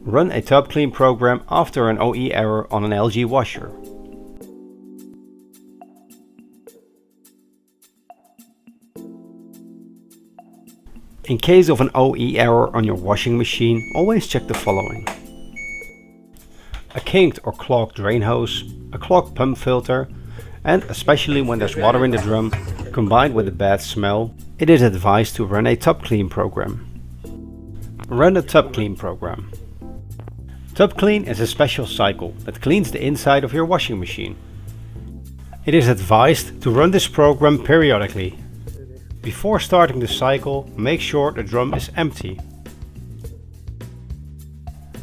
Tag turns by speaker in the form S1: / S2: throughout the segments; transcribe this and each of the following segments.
S1: Run a tub clean program after an OE error on an LG washer. In case of an OE error on your washing machine, always check the following: a kinked or clogged drain hose, a clogged pump filter, and especially when there's water in the drum combined with a bad smell, it is advised to run a tub clean program. Run a tub clean program. Tub clean is a special cycle that cleans the inside of your washing machine. It is advised to run this program periodically. Before starting the cycle, make sure the drum is empty.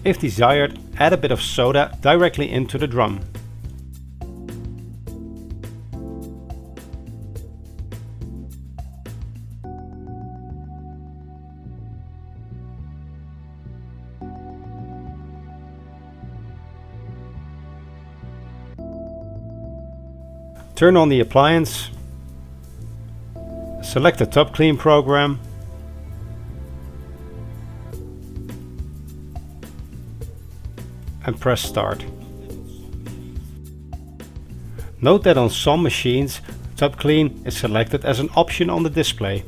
S1: If desired, add a bit of soda directly into the drum. Turn on the appliance, select the tub clean program, and press start. Note that on some machines, tub clean is selected as an option on the display.